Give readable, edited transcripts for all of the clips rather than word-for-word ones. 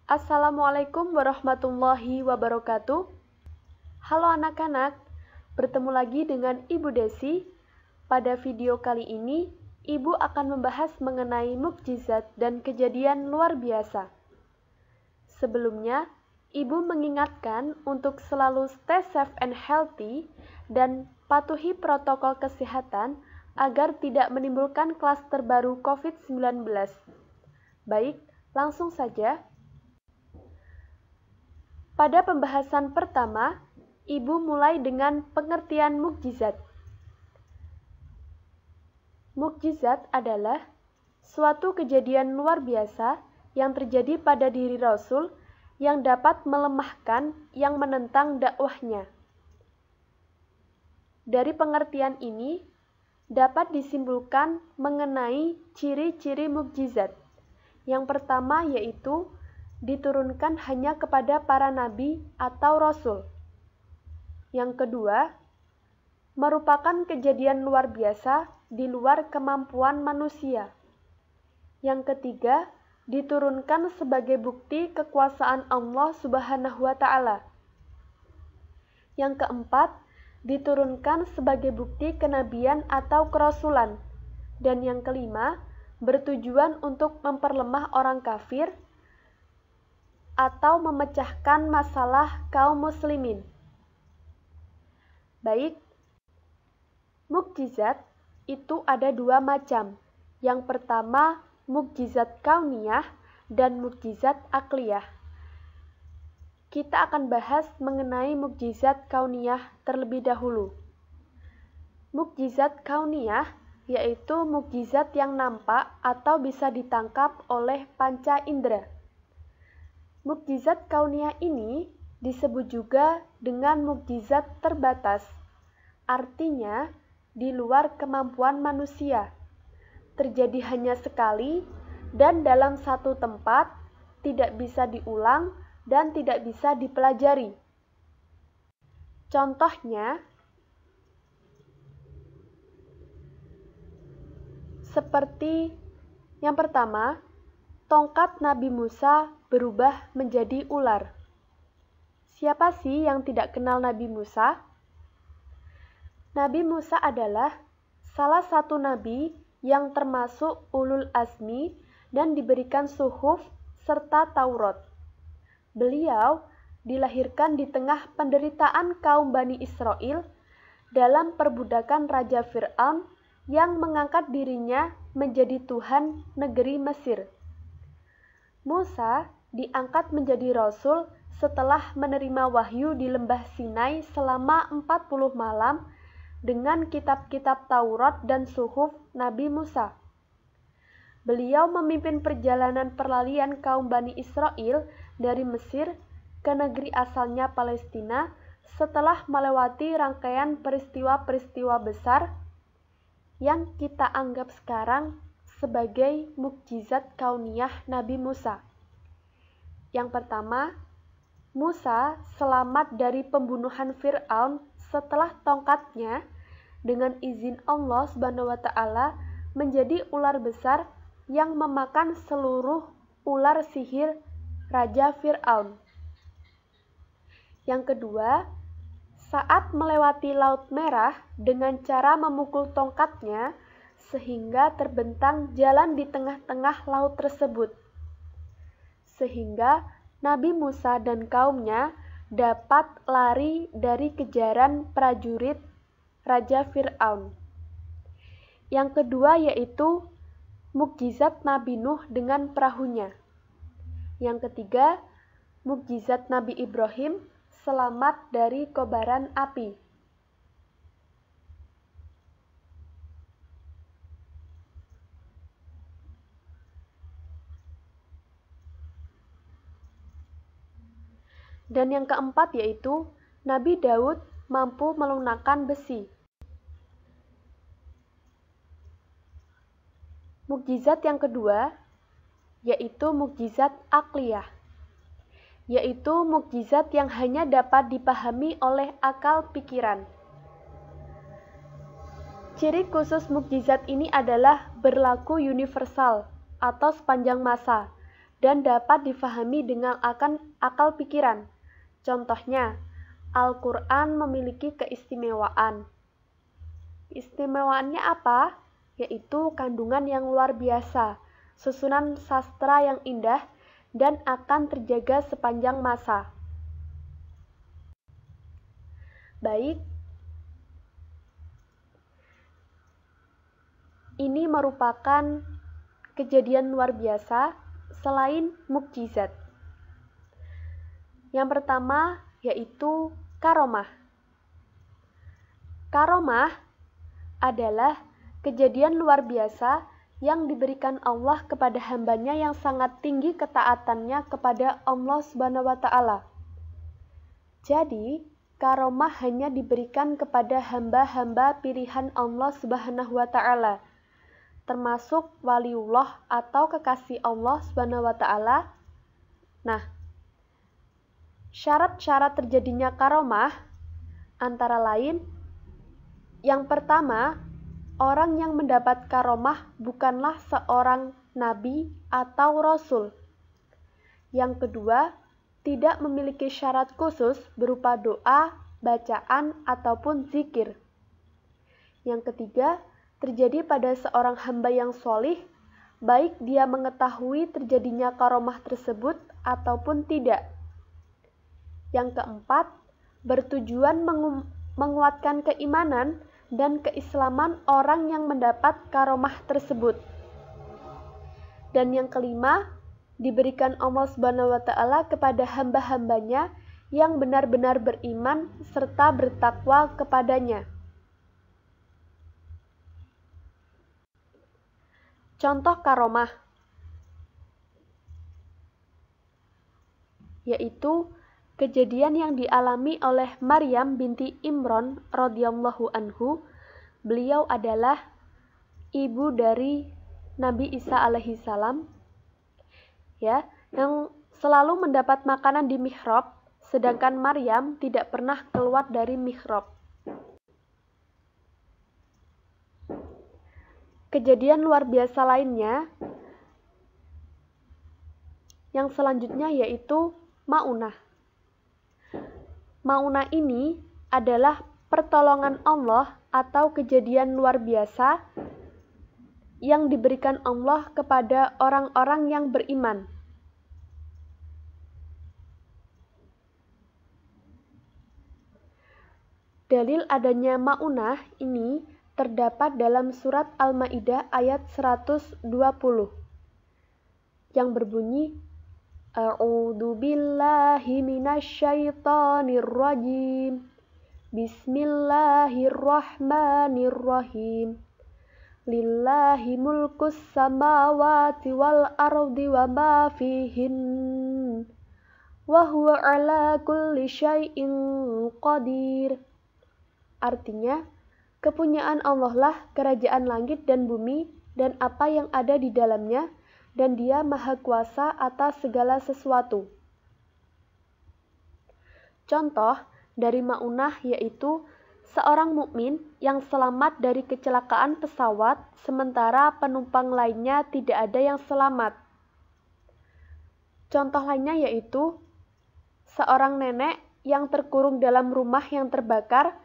Assalamualaikum warahmatullahi wabarakatuh. Halo anak-anak, bertemu lagi dengan Ibu Desi. Pada video kali ini, Ibu akan membahas mengenai mukjizat dan kejadian luar biasa. Sebelumnya, Ibu mengingatkan untuk selalu stay safe and healthy dan patuhi protokol kesehatan agar tidak menimbulkan klaster baru COVID-19. Baik, langsung saja. Pada pembahasan pertama, Ibu mulai dengan pengertian mukjizat. Mukjizat adalah suatu kejadian luar biasa yang terjadi pada diri Rasul yang dapat melemahkan yang menentang dakwahnya. Dari pengertian ini, dapat disimpulkan mengenai ciri-ciri mukjizat. Yang pertama yaitu diturunkan hanya kepada para nabi atau rasul. Yang kedua, merupakan kejadian luar biasa di luar kemampuan manusia. Yang ketiga, diturunkan sebagai bukti kekuasaan Allah Subhanahu wa Ta'ala. Yang keempat, diturunkan sebagai bukti kenabian atau kerasulan. Dan yang kelima, bertujuan untuk memperlemah orang kafir atau memecahkan masalah kaum muslimin. Baik, mukjizat itu ada dua macam. Yang pertama, mukjizat kauniyah dan mukjizat akliyah. Kita akan bahas mengenai mukjizat kauniyah terlebih dahulu. Mukjizat kauniyah yaitu mukjizat yang nampak atau bisa ditangkap oleh panca indera. Mukjizat kauniyah ini disebut juga dengan mukjizat terbatas, artinya di luar kemampuan manusia, terjadi hanya sekali dan dalam satu tempat, tidak bisa diulang dan tidak bisa dipelajari. Contohnya, seperti yang pertama, tongkat Nabi Musa berubah menjadi ular. Siapa sih yang tidak kenal Nabi Musa? Nabi Musa adalah salah satu nabi yang termasuk ulul azmi dan diberikan suhuf serta Taurat. Beliau dilahirkan di tengah penderitaan kaum Bani Israel dalam perbudakan Raja Fir'aun yang mengangkat dirinya menjadi Tuhan negeri Mesir. Musa diangkat menjadi Rasul setelah menerima wahyu di lembah Sinai selama 40 malam dengan kitab-kitab Taurat dan suhuf Nabi Musa. Beliau memimpin perjalanan peralihan kaum Bani Israel dari Mesir ke negeri asalnya Palestina setelah melewati rangkaian peristiwa-peristiwa besar yang kita anggap sekarang sebagai mukjizat kauniyah Nabi Musa. Yang pertama, Musa selamat dari pembunuhan Fir'aun setelah tongkatnya dengan izin Allah Subhanahu wa Ta'ala menjadi ular besar yang memakan seluruh ular sihir Raja Fir'aun. Yang kedua, saat melewati Laut Merah dengan cara memukul tongkatnya sehingga terbentang jalan di tengah-tengah laut tersebut. Sehingga Nabi Musa dan kaumnya dapat lari dari kejaran prajurit Raja Fir'aun. Yang kedua yaitu mukjizat Nabi Nuh dengan perahunya. Yang ketiga, mukjizat Nabi Ibrahim selamat dari kobaran api. Dan yang keempat yaitu Nabi Daud mampu melunakkan besi. Mukjizat yang kedua yaitu mukjizat akliyah, yaitu mukjizat yang hanya dapat dipahami oleh akal pikiran. Ciri khusus mukjizat ini adalah berlaku universal atau sepanjang masa dan dapat difahami dengan akal pikiran. Contohnya, Al-Quran memiliki keistimewaan. Keistimewaannya apa? Yaitu kandungan yang luar biasa, susunan sastra yang indah, dan akan terjaga sepanjang masa. Baik, ini merupakan kejadian luar biasa selain mukjizat. Yang pertama yaitu karomah. Karomah adalah kejadian luar biasa yang diberikan Allah kepada hambanya yang sangat tinggi ketaatannya kepada Allah Subhanahu wa Ta'ala. Jadi, karomah hanya diberikan kepada hamba-hamba pilihan Allah Subhanahu wa Ta'ala, termasuk waliullah atau kekasih Allah Subhanahu wa Ta'ala. Nah, syarat-syarat terjadinya karomah antara lain, yang pertama, orang yang mendapat karomah bukanlah seorang nabi atau rasul. Yang kedua, tidak memiliki syarat khusus berupa doa, bacaan, ataupun zikir. Yang ketiga, terjadi pada seorang hamba yang solih, baik dia mengetahui terjadinya karomah tersebut ataupun tidak. Yang keempat, bertujuan menguatkan keimanan dan keislaman orang yang mendapat karomah tersebut. Dan yang kelima, diberikan Allah Subhanahu wa Ta'ala kepada hamba-hambanya yang benar-benar beriman serta bertakwa kepadanya. Contoh karomah yaitu kejadian yang dialami oleh Maryam binti Imran radhiyallahu anhu. Beliau adalah ibu dari Nabi Isa alaihi salam, ya, yang selalu mendapat makanan di mihrab, sedangkan Maryam tidak pernah keluar dari mihrab. Kejadian luar biasa lainnya yang selanjutnya yaitu Maunah. Maunah ini adalah pertolongan Allah atau kejadian luar biasa yang diberikan Allah kepada orang-orang yang beriman. Dalil adanya Maunah ini terdapat dalam surat Al-Maidah ayat 120 yang berbunyi, A'udzu billahi minasyaitonir rajim. Bismillahirrahmanirrahim. Lillahi mulkus samawati wal ardi wa ma fihin. Wa huwa ala kulli syai'in qadir. Artinya, kepunyaan Allah lah kerajaan langit dan bumi dan apa yang ada di dalamnya, dan Dia Maha Kuasa atas segala sesuatu. Contoh dari Maunah yaitu seorang mukmin yang selamat dari kecelakaan pesawat sementara penumpang lainnya tidak ada yang selamat. Contoh lainnya yaitu seorang nenek yang terkurung dalam rumah yang terbakar.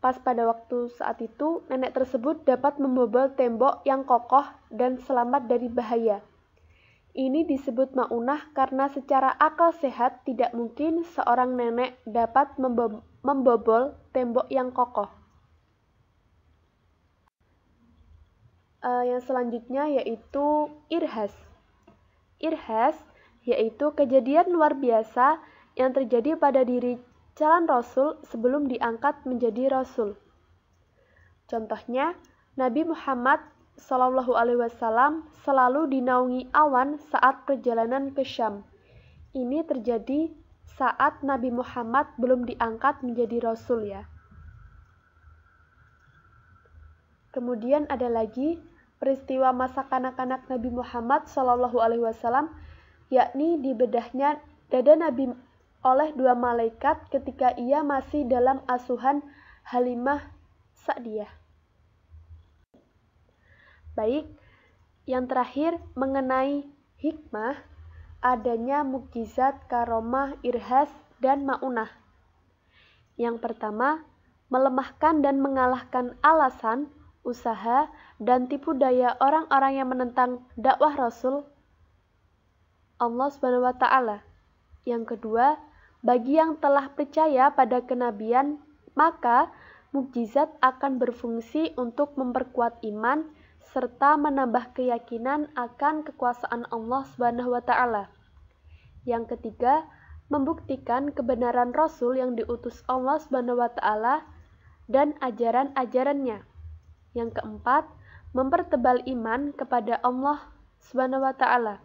Pas pada waktu saat itu, nenek tersebut dapat membobol tembok yang kokoh dan selamat dari bahaya. Ini disebut Maunah karena secara akal sehat tidak mungkin seorang nenek dapat membobol tembok yang kokoh. Yang selanjutnya yaitu irhas. Irhas yaitu kejadian luar biasa yang terjadi pada diri calon rasul sebelum diangkat menjadi rasul. Contohnya, Nabi Muhammad SAW selalu dinaungi awan saat perjalanan ke Syam. Ini terjadi saat Nabi Muhammad belum diangkat menjadi rasul, ya. Kemudian ada lagi peristiwa masa kanak-kanak Nabi Muhammad SAW, yakni dibedahnya dada Nabi oleh dua malaikat ketika ia masih dalam asuhan Halimah Sa'diyah. Baik, yang terakhir mengenai Hikmah, adanya mukjizat, karomah, irhas, dan ma'unah. Yang pertama, melemahkan dan mengalahkan alasan, usaha, dan tipu daya orang-orang yang menentang dakwah Rasul Allah Subhanahu wa Ta'ala. Yang kedua, bagi yang telah percaya pada kenabian, maka mukjizat akan berfungsi untuk memperkuat iman serta menambah keyakinan akan kekuasaan Allah Subhanahu wa Ta'ala. Yang ketiga, membuktikan kebenaran Rasul yang diutus Allah Subhanahu wa Ta'ala dan ajaran-ajarannya. Yang keempat, mempertebal iman kepada Allah Subhanahu wa Ta'ala.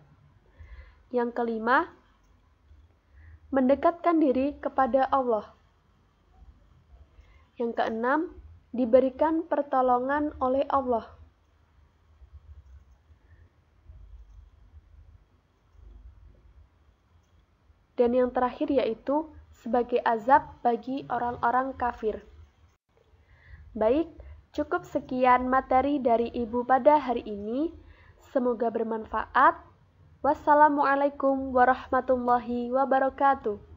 Yang kelima, mendekatkan diri kepada Allah. Yang keenam, diberikan pertolongan oleh Allah. Dan yang terakhir yaitu sebagai azab bagi orang-orang kafir. Baik, cukup sekian materi dari Ibu pada hari ini. Semoga bermanfaat. Wassalamualaikum warahmatullahi wabarakatuh.